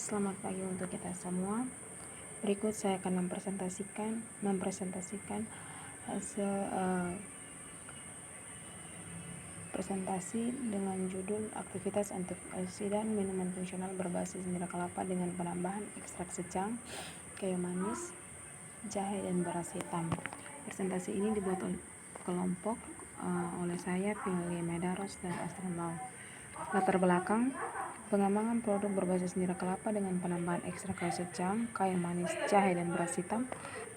Selamat pagi untuk kita semua. Berikut saya akan mempresentasikan hasil presentasi dengan judul aktivitas antioksidan minuman fungsional berbasis nira kelapa dengan penambahan ekstrak secang, kayu manis, jahe, dan beras hitam. Presentasi ini dibuat oleh kelompok oleh saya, Pinoli Medaros, dan Astrid Lau. Latar belakang: pengembangan produk berbasis nira kelapa dengan penambahan ekstrak kayu secang, kayu manis, jahe, dan beras hitam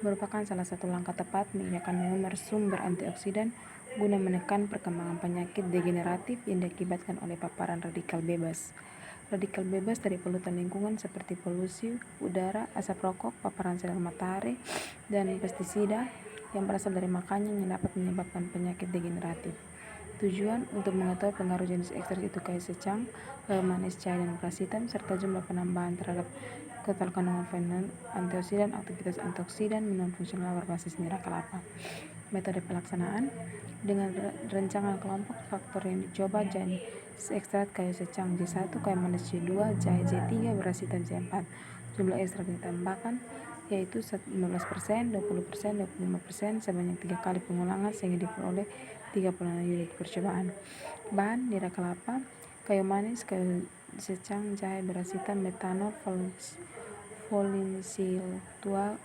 merupakan salah satu langkah tepat menginjakan minum sumber antioksidan guna menekan perkembangan penyakit degeneratif yang diakibatkan oleh paparan radikal bebas. Radikal bebas dari polutan lingkungan seperti polusi udara, asap rokok, paparan sinar matahari, dan pestisida yang berasal dari makanan yang dapat menyebabkan penyakit degeneratif. Tujuan untuk mengetahui pengaruh jenis ekstrak itu kayu secang, kayu manis, jahe, dan beras hitam, serta jumlah penambahan terhadap total kandungan antioksidan, aktivitas antioksidan minuman fungsional berbasis nira kelapa. Metode pelaksanaan: dengan rancangan kelompok, faktor yang dicoba jenis ekstrak kayu secang J1, kayu manis J2, jahe J3, beras hitam J4. Jumlah ekstrak yang ditambahkan yaitu 15%, 20%, 25% sebanyak 3 kali pengulangan sehingga diperoleh 36 unit percobaan. Bahan: nira kelapa, kayu manis, kayu secang, jahe, beras hitam, metanol, folinsiltua,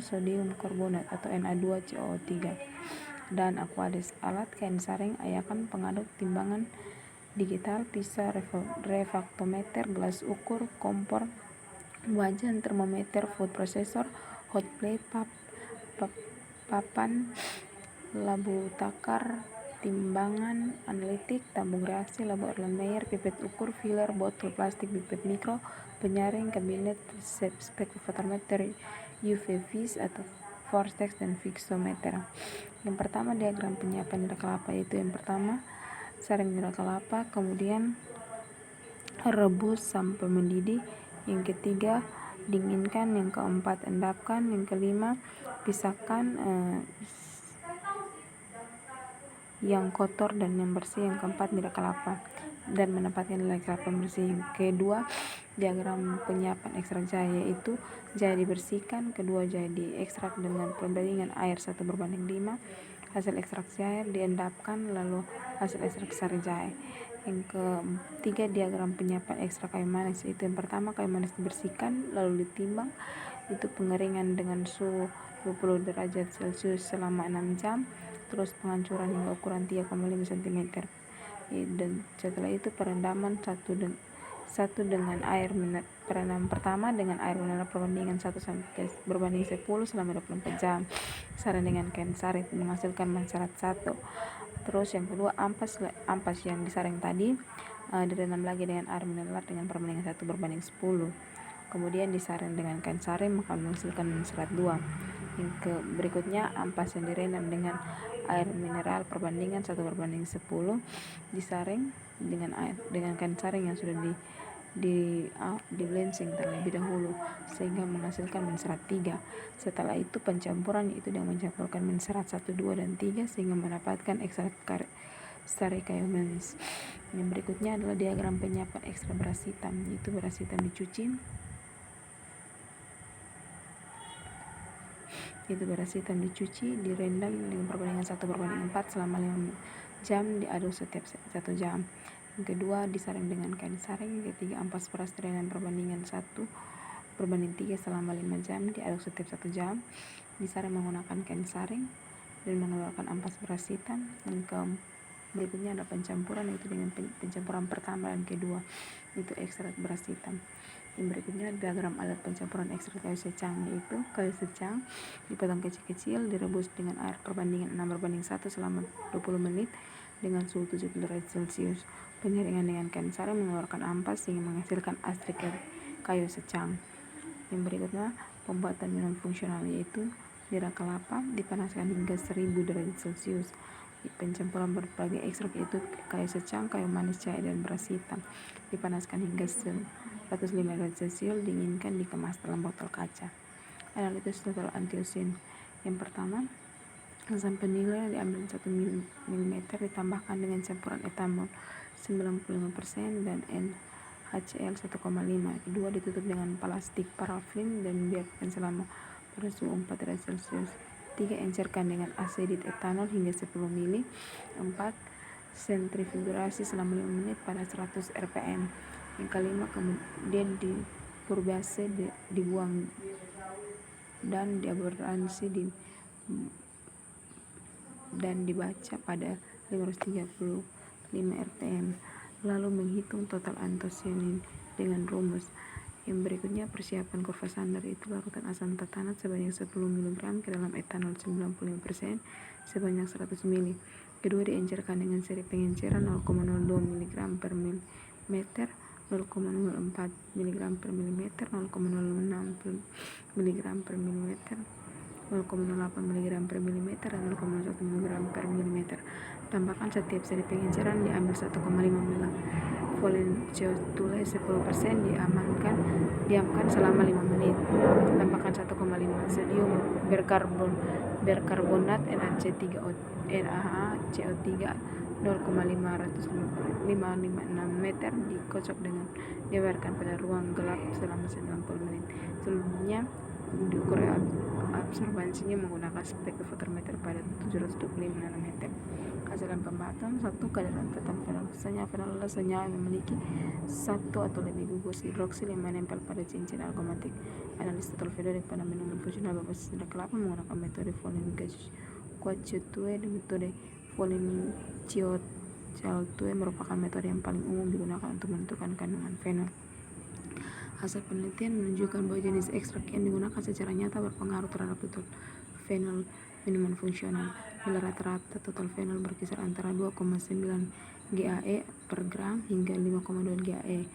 sodium karbonat atau Na2CO3, dan Aquades. Alat: kain saring, ayakan, pengaduk, timbangan digital, pisa, refraktometer, gelas ukur, kompor, wajan, termometer, food processor, hot plate, papan, labu takar, timbangan analitik, tabung reaksi, labu Erlenmeyer, pipet ukur, filler, botol plastik, pipet mikro, penyaring, kabinet, spektrometer, UV vis atau vortex, dan fixometer. Yang pertama, diagram penyiapan nira kelapa, yaitu yang pertama saring nira kelapa, kemudian rebus sampai mendidih, yang ketiga dinginkan, yang keempat endapkan, yang kelima pisahkan yang kotor dan yang bersih, yang keempat nira kelapa dan menempatkan nira kelapa bersih. Yang kedua, diagram penyiapan ekstrak jahe, yaitu jahe dibersihkan, kedua jahe diekstrak dengan perbandingan air 1:5, hasil ekstrak jahe diendapkan, lalu hasil ekstrak sari jahe. Yang ketiga, diagram penyiapan ekstrak kayu manis, yaitu yang pertama kayu manis dibersihkan lalu ditimbang, itu pengeringan dengan suhu 20 derajat Celcius selama 6 jam, terus penghancuran hingga ukuran 3,5 cm, dan setelah itu perendaman perendaman pertama dengan air mineral perbandingan 1:10 selama 24 jam, saring dengan kain saring menghasilkan menserat 1. Terus yang kedua, ampas yang disaring tadi direndam lagi dengan air mineral dengan perbandingan 1:10, kemudian disaring dengan kain saring maka menghasilkan menserat 2. Yang berikutnya, ampas yang direndam dengan air mineral perbandingan 1:10 disaring dengan kain saring yang sudah di blensing terlebih dahulu sehingga menghasilkan menserat 3. Setelah itu pencampuran, yaitu dengan mencampurkan menserat 1, 2, dan 3 sehingga mendapatkan ekstrak sari kayu manis. Yang berikutnya adalah diagram penyiapan ekstrak beras hitam, yaitu beras hitam dicuci, direndam dengan perbandingan 1:4 selama 5 jam, diaduk setiap 1 jam. Yang kedua, disaring dengan kain saring. Yang ketiga, ampas beras direndam perbandingan 1:3 selama 5 jam, diaduk setiap 1 jam, disaring menggunakan kain saring dan mengeluarkan ampas beras hitam. Yang berikutnya ada pencampuran, yaitu dengan pencampuran pertama dan kedua, itu ekstrak beras hitam. Yang berikutnya diagram alat pencampuran ekstrak kayu secang, yaitu kayu secang dipotong kecil-kecil, direbus dengan air perbandingan 6:1 selama 20 menit dengan suhu 70 derajat Celcius. Penyaringan dengan kain saring mengeluarkan ampas sehingga menghasilkan ekstrak kayu secang. Yang berikutnya, pembuatan minum fungsional, yaitu nira kelapa dipanaskan hingga 1000 derajat Celcius. Pencampuran berbagai ekstrak, yaitu kayu secang, kayu manis, jahe, dan beras hitam dipanaskan hingga 105 derajat Celcius, dinginkan, dikemas dalam botol kaca. Analisis total antioksidan. Yang pertama, asam penilai diambil 1 ml ditambahkan dengan campuran etanol 95% dan HCl 1,5. Kedua, ditutup dengan plastik parafin dan biarkan selama pada suhu 4 derajat Celcius. 3. Encerkan dengan asedit etanol hingga 10 ml. 4. Sentrifugasi selama 5 menit pada 100 rpm. Yang kelima, kemudian dipurbase, dibuang dan diabordansi dan dibaca pada 535 rpm. Lalu menghitung total antosianin dengan rumus. Yang berikutnya persiapan kurva standar itu larutan asam tatanat sebanyak 10 mg ke dalam etanol 95% sebanyak 100 ml. Kedua, diencerkan dengan seri pengenceran 0,02 mg per mm, 0,04 mg per mm, 0,06 mg per mm, 0,08 mg per mm, dan 0,1 mg per mm. Tambahkan setiap seri pengenceran diambil 1,5 ml volum CO2 10%, diamkan selama 5 menit. Tambahkan 1,5 sodium berkarbonat NaCO3 0,556 meter dikocok dengan dibiarkan pada ruang gelap selama 90 menit. Selanjutnya diukur absorbansinya menggunakan spektrometer pada 725 nanometer. Hasil pembuatan: 1. Kadar total fenol. Fenol adalah senyawa yang memiliki satu atau lebih gugus hidroksil yang menempel pada cincin aromatik. Analisis total fenolik pada minuman funcsional berbasis sida kelapa menggunakan metode Folin Quatue dan metode Folin Ciotue merupakan metode yang paling umum digunakan untuk menentukan kandungan fenol. Hasil penelitian menunjukkan bahwa jenis ekstrak yang digunakan secara nyata berpengaruh terhadap total fenol minuman fungsional. Nilai rata-rata total fenol berkisar antara 2,9 GAE per gram hingga 5,2 GAE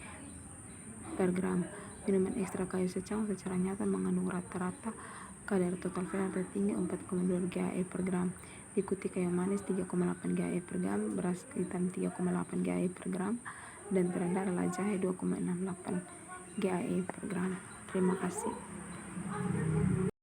per gram. Minuman ekstrak kayu secang secara nyata mengandung rata-rata kadar total fenol tertinggi 4,2 GAE per gram. Diikuti kayu manis 3,8 GAE per gram, beras hitam 3,8 GAE per gram, dan terendah adalah jahe 2,68 GAE per gram. Terima kasih.